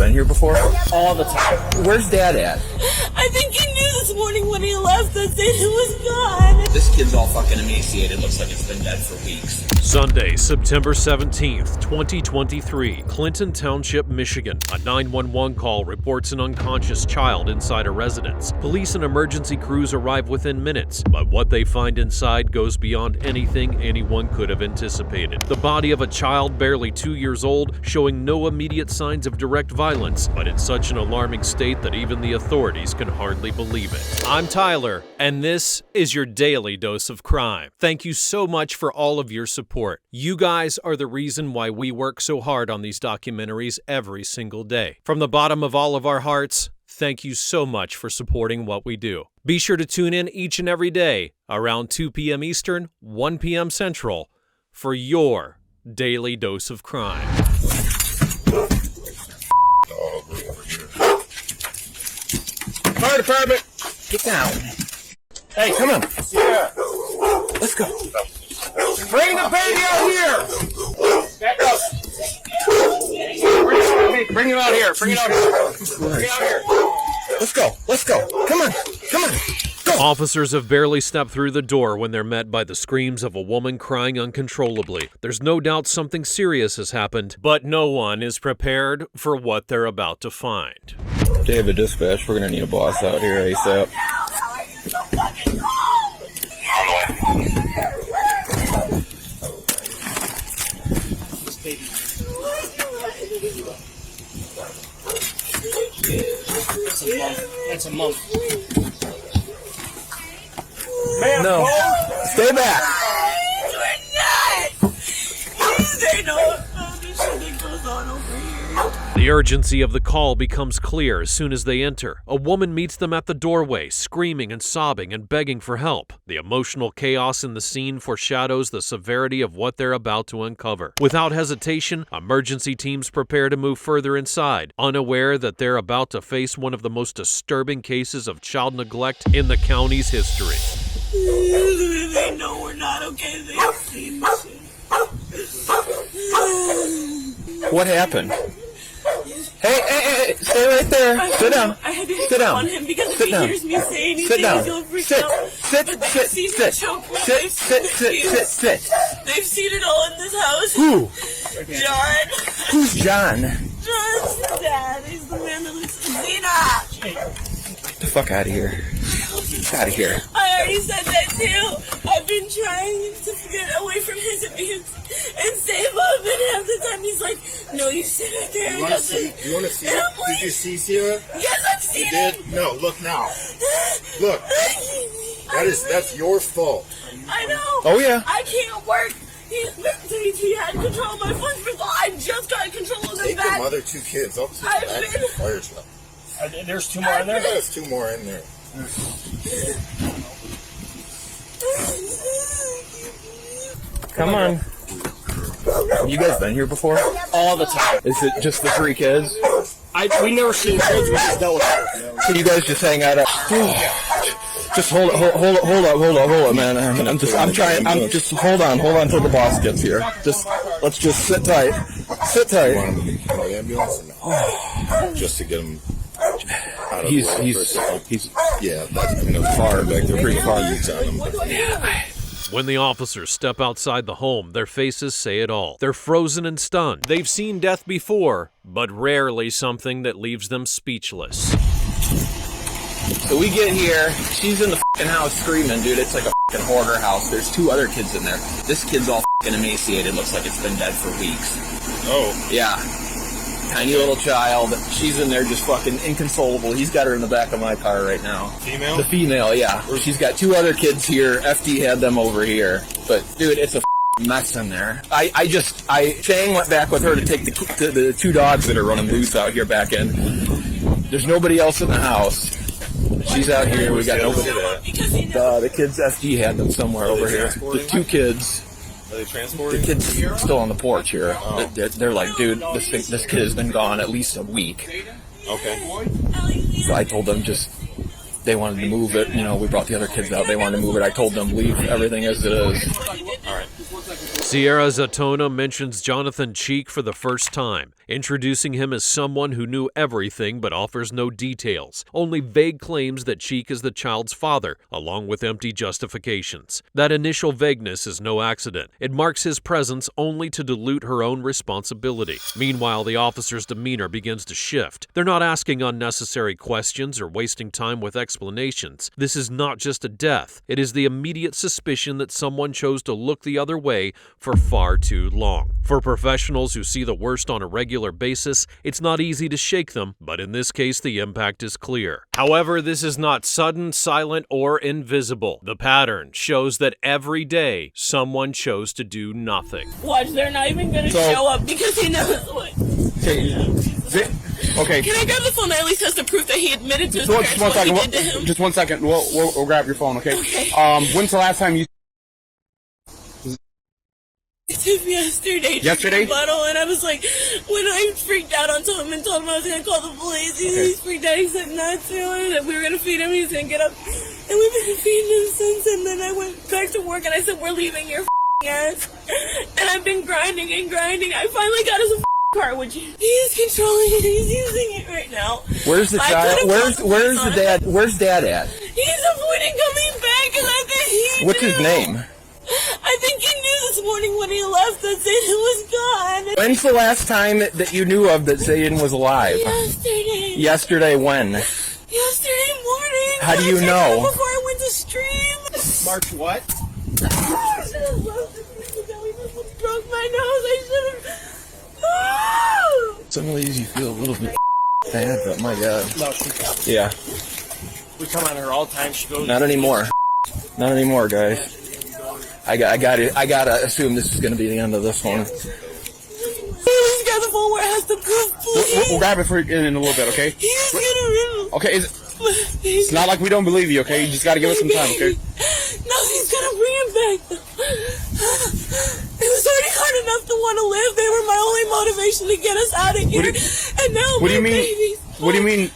been here before? All the time. Where's Dad at? I think he knew this morning when he left us that it was gone. This kid's all fucking emaciated. Looks like it's been dead for weeks. Sunday, September 17th, 2023, Clinton Township, Michigan. A 911 call reports an unconscious child inside a residence. Police and emergency crews arrive within minutes, but what they find inside goes beyond anything anyone could have anticipated. The body of a child barely 2 years old, showing no immediate signs of direct violence, but in such an alarming state that even the authorities can hardly believe it. I'm Tyler, and this is your daily dose of crime. Thank you so much for all of your support. You guys are the reason why we work so hard on these documentaries every single day. From the bottom of all of our hearts, thank you so much for supporting what we do. Be sure to tune in each and every day around 2 p.m. Eastern, 1 p.m. Central for your daily dose of crime. Fire department, get down. Hey, come on. Yeah. Let's go. Bring the baby out here. Back up. Bring him out here. Bring it out here. Bring it out here. Let's go. Let's go. Come on. Come on. Go. Officers have barely stepped through the door when they're met by the screams of a woman crying uncontrollably. There's no doubt something serious has happened, but no one is prepared for what they're about to find. David, dispatch, we're gonna need a boss out here ASAP. That's a month. No. Stay back. They know this shit goes on over here. The urgency of the call becomes clear as soon as they enter. A woman meets them at the doorway, screaming and sobbing and begging for help. The emotional chaos in the scene foreshadows the severity of what they're about to uncover. Without hesitation, emergency teams prepare to move further inside, unaware that they're about to face one of the most disturbing cases of child neglect in the county's history. They know we're not okay. They've seen this shit. What happened? Hey, stay right there. Sit down. I had to Sit down. on him because if Sit he down. hears me say anything, Sit down. he's gonna freak Sit. out. Sit. But Sit. they've seen me Sit. choke me. Sit. They've Sit. seen me Sit. Sit. Sit. They've seen it all in this house. Who? John. Who's John? John's dad. He's the man that lives in Xena. Get the fuck out of here. Get out of here. I already said that too. I've been trying to get away from his abuse and save him, and half the time he's like, "No, you sit right there." You want to see? And I'm Did you see Sierra? Yes, I've seen You it. did? No, look now. Look. That's your fault. I know. Oh, yeah. I can't work. He had control of my funds before. I just got control of them Take back. them other two kids up to the I've back of been- the fire truck. There's two more in there? There's two more in there. Come on. Have you guys been here before? All the time. Is it just the three kids? We never seen kids. We just dealt with her. Can you guys just hang out? Just hold up, man. I'm trying. Hold on till the boss gets here. Let's just sit tight. Sit You tight. want them to call the ambulance or no? Just to get him out of the way for a second. Yeah, that's far back. They're pretty far on them. When the officers step outside the home, their faces say it all. They're frozen and stunned. They've seen death before, but rarely something that leaves them speechless. So we get here. She's in the fucking house screaming, dude. It's like a fucking hoarder house. There's two other kids in there. This kid's all fucking emaciated. Looks like it's been dead for weeks. Oh. Yeah. Tiny little child. She's in there just fucking inconsolable. He's got her in the back of my car right now. Female? The female, yeah. She's got two other kids here. FD had them over here. But, dude, it's a mess in there. Chang went back with her to take the two dogs that are running loose out here back in. There's nobody else in the house. She's out here. We got nobody there. The kids, FD had them somewhere over here. The two kids. Are they transporting? The kid's still on the porch here. Oh. They're like, dude, this kid has been gone at least a week. Okay. So I told them they wanted to move it. We brought the other kids out. They wanted to move it. I told them leave everything as it is. All right. Sierra Zatona mentions Jonathan Cheek for the first time, introducing him as someone who knew everything but offers no details, only vague claims that Cheek is the child's father, along with empty justifications. That initial vagueness is no accident. It marks his presence only to dilute her own responsibility. Meanwhile, the officer's demeanor begins to shift. They're not asking unnecessary questions or wasting time with explanations. This is not just a death. It is the immediate suspicion that someone chose to look the other way for far too long. For professionals who see the worst on a regular basis, it's not easy to shake them, but in this case, the impact is clear. However, this is not sudden, silent, or invisible. The pattern shows that every day, someone chose to do nothing. Watch, they're not even gonna show up because he knows what. Okay. Can I grab the phone that at least has the proof that he admitted to his parents what he did to him? Just 1 second. We'll grab your phone, okay? Okay. When's the last time you... Yesterday. Yesterday? Bottle, and I was like, when I freaked out on him and told him I was going to call the police, he freaked out. He said not to, and that we were going to feed him. He was going to get up, and we've been feeding him since. And then I went back to work, and I said, we're leaving your ass. And I've been grinding and grinding. I finally got us a car, which he's controlling it. He's using it right now. Where's the child? Where's the dad? Where's dad at? He's avoiding coming back, and I think he What's his name? I think he knew this morning when he left that Zayden was gone. When's the last time that you knew of that Zayden was alive? Yesterday. Yesterday when? Yesterday morning. How do you know? Before I went to stream. March what? I should have loved it. He broke my nose. I should have. Some days you feel a little bit bad, but my God. No, she... Yeah. We come on her all the time. She goes... Not anymore. Not anymore, guys. I gotta assume this is gonna be the end of this one. Please grab the phone where it has the proof, please. We'll grab it for in a little bit, okay? He's gonna Okay, it's not like we don't believe you, okay? You just gotta give us some time, okay? No, he's gonna bring him back. It was already hard enough to want to live. They were my only motivation to get us out of here. And now what do you mean? babies. What do you mean?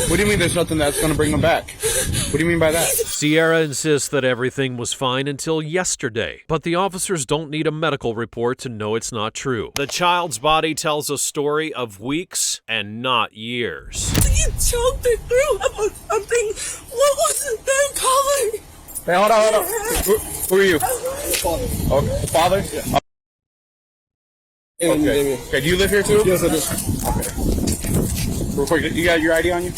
What do you mean there's nothing that's going to bring them back? What do you mean by that? Sierra insists that everything was fine until yesterday, but the officers don't need a medical report to know it's not true. The child's body tells a story of weeks and not years. You choked it through about something. What was the color? Hey, hold on. Who are you? Okay. Father? Yeah. Okay. Okay, do you live here too? Yes, I do. Okay. Real quick, you got your ID on you?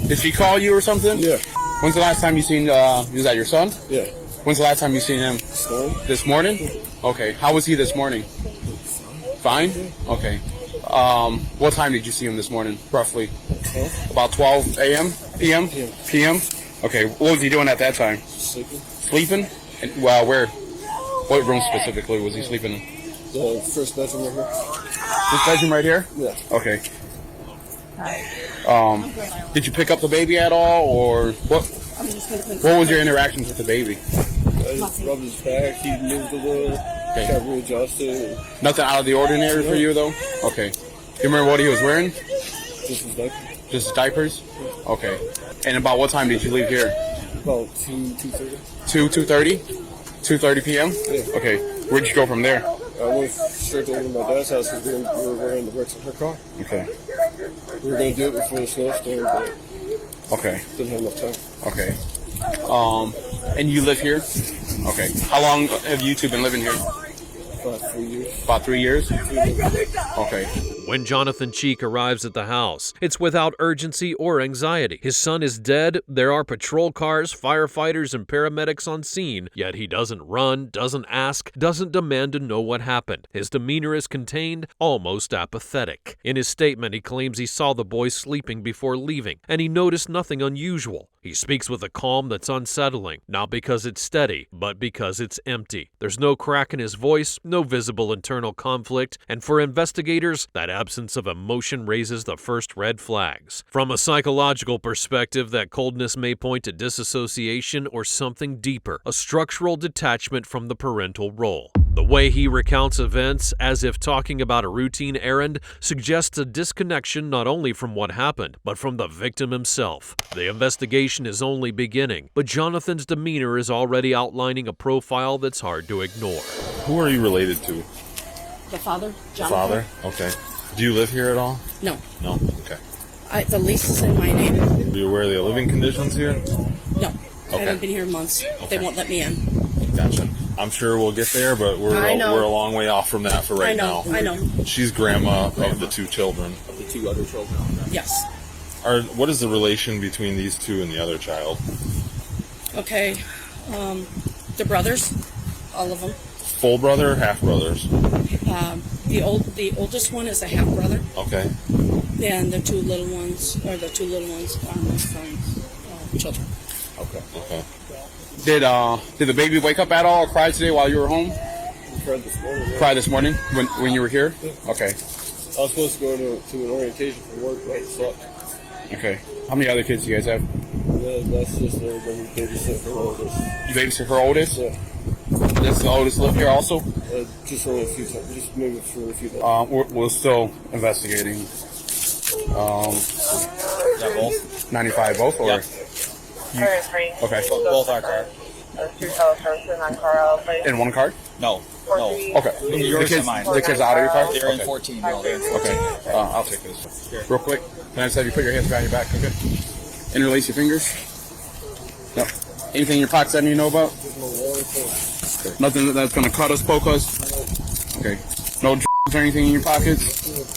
Did she call you or something? Yeah. When's the last time you seen, is that your son? Yeah. When's the last time you seen him? This morning? Okay. How was he this morning? Fine? Okay. What time did you see him this morning, roughly? About 12 a.m.? p.m.? p.m.? Okay. What was he doing at that time? Sleeping? And, well, where? What room specifically was he sleeping in? The first bedroom right here. This bedroom right here? Yeah. Okay. Did you pick up the baby at all, or what? What was your interactions with the baby? I just rubbed his back. He moved a little. Okay. Got readjusted. Nothing out of the ordinary for you, though? Okay. You remember what he was wearing? Just his diaper. Just his diapers? Okay. And about what time did you leave here? About 2:30. 2:30? 2:30 p.m.? Yeah. Okay. Where'd you go from there? I went straight over to my dad's house because we were wearing the brakes on her car. Okay. We were going to do it before the snowstorm, but Okay. didn't have enough time. Okay. And you live here? Okay. How long have you two been living here? About 3 years. About 3 years? Okay. When Jonathan Cheek arrives at the house, it's without urgency or anxiety. His son is dead, there are patrol cars, firefighters, and paramedics on scene, yet he doesn't run, doesn't ask, doesn't demand to know what happened. His demeanor is contained, almost apathetic. In his statement, he claims he saw the boy sleeping before leaving, and he noticed nothing unusual. He speaks with a calm that's unsettling, not because it's steady, but because it's empty. There's no crack in his voice, no visible internal conflict, and for investigators, that absence of emotion raises the first red flags. From a psychological perspective, that coldness may point to disassociation or something deeper, a structural detachment from the parental role. The way he recounts events, as if talking about a routine errand, suggests a disconnection not only from what happened, but from the victim himself. The investigation is only beginning, but Jonathan's demeanor is already outlining a profile that's hard to ignore. Who are you related to? The father, Jonathan. Father? Okay. Do you live here at all? No. No? Okay. The lease is in my name. Are you aware of the living conditions here? No. Okay. I haven't been here in months. Okay. They won't let me in. Gotcha. I'm sure we'll get there, but we're a long way off from that for right now. I know. She's grandma of the two children. Of the two other children. Yes. What is the relation between these two and the other child? Okay. The brothers, all of them. Full brother or half brothers? The oldest one is a half brother, Okay. and the two little ones are my son's children. Okay. Okay. Did the baby wake up at all or cry today while you were home? Cried this morning. Yeah. Cry this morning when you were here? Okay. I was supposed to go to an orientation for work, but it sucked. Okay. How many other kids do you guys have? Yeah, that's just there. Then we babysit for all this. You babysit her oldest? Yeah. This the oldest live here also? Just only a few times. Just maybe for a few times. We're still investigating. Yeah, both. 95 both or? Yeah. Okay. Both are car. In one card? No. Okay. Yours and mine. The kids out of your car? They're in Okay. 14. No, they're in 14. Okay. I'll take this. Real quick. Can I just have you put your hands behind your back? Okay. Interlace your fingers. No. Anything in your pockets that you know about? Okay. Nothing that's going to cut us, poke us? Okay. No drugs or anything in your pockets?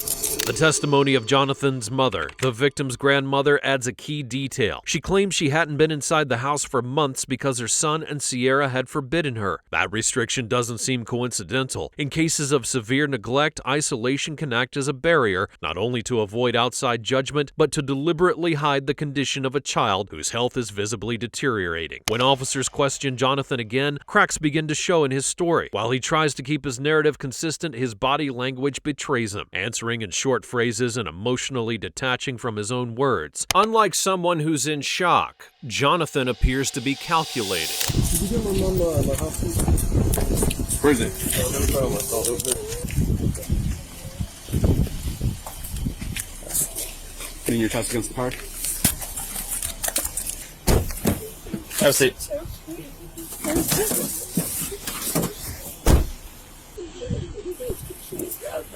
The testimony of Jonathan's mother, the victim's grandmother, adds a key detail. She claims she hadn't been inside the house for months because her son and Sierra had forbidden her. That restriction doesn't seem coincidental. In cases of severe neglect, isolation can act as a barrier, not only to avoid outside judgment, but to deliberately hide the condition of a child whose health is visibly deteriorating. When officers question Jonathan again, cracks begin to show in his story. While he tries to keep his narrative consistent, his body language betrays him, answering in short phrases and emotionally detaching from his own words. Unlike someone who's in shock, Jonathan appears to be calculating. Did you get my mom my house keys? Where is it? Getting your chest against the car? Have a seat.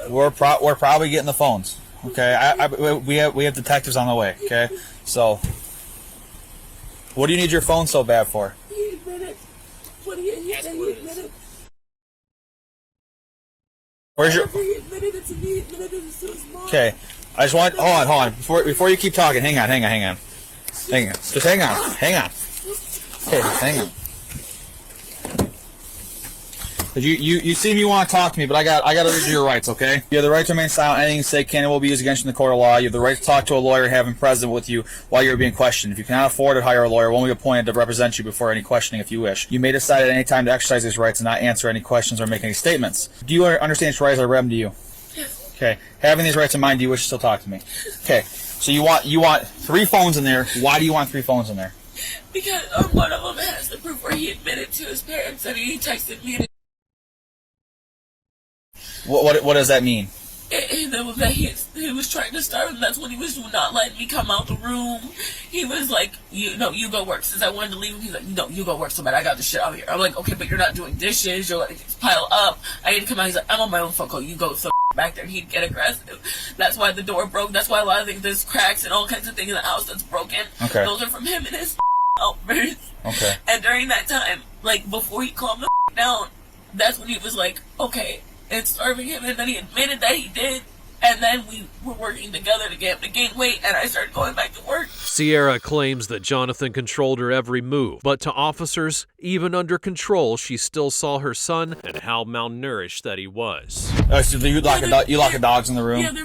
We're probably getting the phones. Okay, we have detectives on the way. Okay, so what do you need your phone so bad for? He admitted. What he admitted. Where's your? He admitted it to me. He admitted it to his mom. Okay, I just want. Hold on. Before you keep talking, hang on. Just hang on. Okay, hang on. You seem you want to talk to me, but I got to read you your rights, okay? You have the right to remain silent. Anything you say can and will be used against you in the court of law. You have the right to talk to a lawyer and have him present with you while you're being questioned. If you cannot afford to hire a lawyer, one will be appointed to represent you before any questioning if you wish. You may decide at any time to exercise these rights and not answer any questions or make any statements. Do you understand these rights? I read them to you. Yes. Okay. Having these rights in mind, do you wish to still talk to me? Okay. So you want 3 phones in there. Why do you want 3 phones in there? Because one of them has the proof where he admitted to his parents that he texted me. What does that mean? That he was trying to start, and that's when he was not letting me come out the room. He was like, you go work. Since I wanted to leave him, he's like, no, you go work so bad. I got the shit out here. I'm like, okay, but you're not doing dishes. You're like, pile up. I need to come out. He's like, I'm on my own phone call. You go so back there. And he'd get aggressive. That's why the door broke. That's why a lot of things, there's cracks and all kinds of things in the house that's broken. Okay. Those are from him and his outbursts. Okay. And during that time, like, before he calmed the down, that's when he was like, okay, and starving him, and then he admitted that he did, and then we were working together to get him to gain weight, and I started going back to work. Sierra claims that Jonathan controlled her every move, but to officers, even under control, she still saw her son and how malnourished that he was. So you lock the dogs in the room? Yeah, they're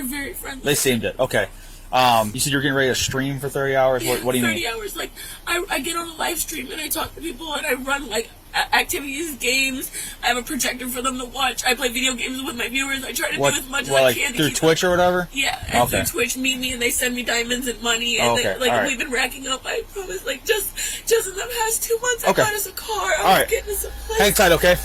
very friendly. They seemed it. Okay. You said you're getting ready to stream for 30 hours? Yeah, What do you 30 mean? hours. Like, I get on a live stream and I talk to people and I run, like, activities, games. I have a projector for them to watch. I play video games with my viewers. I try to do as much as I can. Through Twitch or whatever? Yeah, and through Twitch, meet me, and they send me diamonds and money. And we've been racking up, I promise, like, just in the past 2 months, I got us a car. I was getting us a place. Hang tight, okay?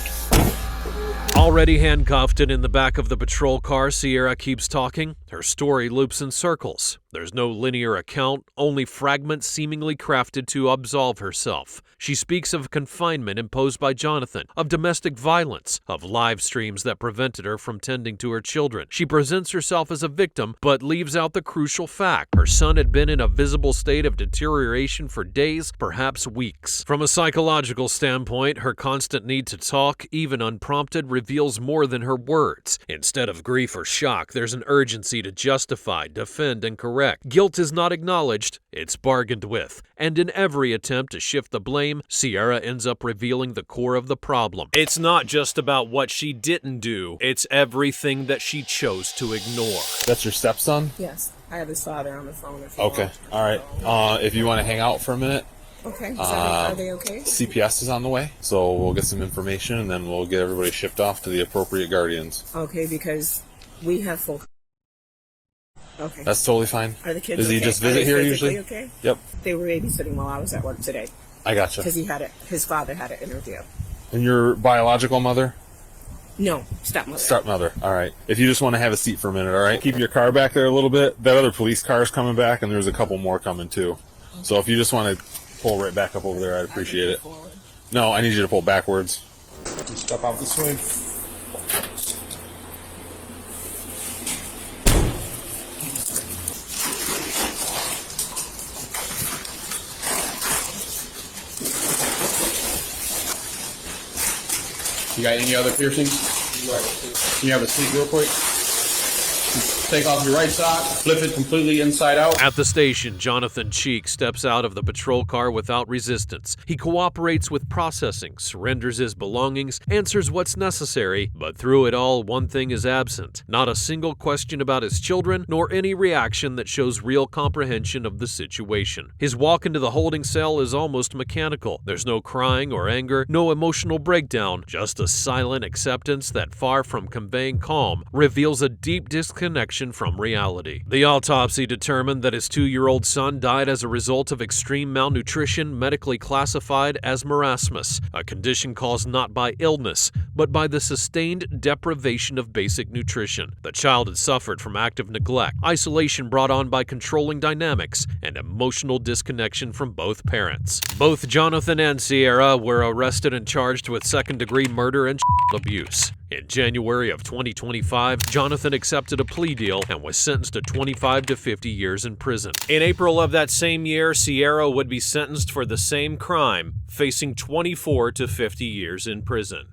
Already handcuffed and in the back of the patrol car, Sierra keeps talking. Her story loops in circles. There's no linear account, only fragments seemingly crafted to absolve herself. She speaks of confinement imposed by Jonathan, of domestic violence, of live streams that prevented her from tending to her children. She presents herself as a victim, but leaves out the crucial fact. Her son had been in a visible state of deterioration for days, perhaps weeks. From a psychological standpoint, her constant need to talk, even unprompted, reveals more than her words. Instead of grief or shock, there's an urgency to justify, defend, and correct. Guilt is not acknowledged, it's bargained with. And in every attempt to shift the blame, Sierra ends up revealing the core of the problem. It's not just about what she didn't do, it's everything that she chose to ignore. That's your stepson? Yes, I have his father on the phone. Okay, all right. If you want to hang out for a minute. Okay, are they okay? CPS is on the way, so we'll get some information and then we'll get everybody shipped off to the appropriate guardians. Okay, because we have full... Okay. That's totally fine. Are the kids Does he okay? just visit here usually? Okay? Yep. They were babysitting while I was at work today. I gotcha. Because his father had an interview. And your biological mother? No, stepmother. Stepmother. All right. If you just want to have a seat for a minute, all right? Keep your car back there a little bit. That other police car is coming back, and there's a couple more coming too. Okay. So if you just want to pull right back up over there, I'd appreciate it. No, I need you to pull backwards. Step out this way. You got any other piercings? Can you have a seat real quick? Take off your right sock, flip it completely inside out. At the station, Jonathan Cheek steps out of the patrol car without resistance. He cooperates with processing, surrenders his belongings, answers what's necessary, but through it all, one thing is absent. Not a single question about his children, nor any reaction that shows real comprehension of the situation. His walk into the holding cell is almost mechanical. There's no crying or anger, no emotional breakdown, just a silent acceptance that, far from conveying calm, reveals a deep disconnection from reality. The autopsy determined that his 2-year-old son died as a result of extreme malnutrition, medically classified as marasmus, a condition caused not by illness, but by the sustained deprivation of basic nutrition. The child had suffered from active neglect, isolation brought on by controlling dynamics, and emotional disconnection from both parents. Both Jonathan and Sierra were arrested and charged with second-degree murder and abuse. In January of 2025, Jonathan accepted a plea deal and was sentenced to 25 to 50 years in prison. In April of that same year, Sierra would be sentenced for the same crime, facing 24 to 50 years in prison.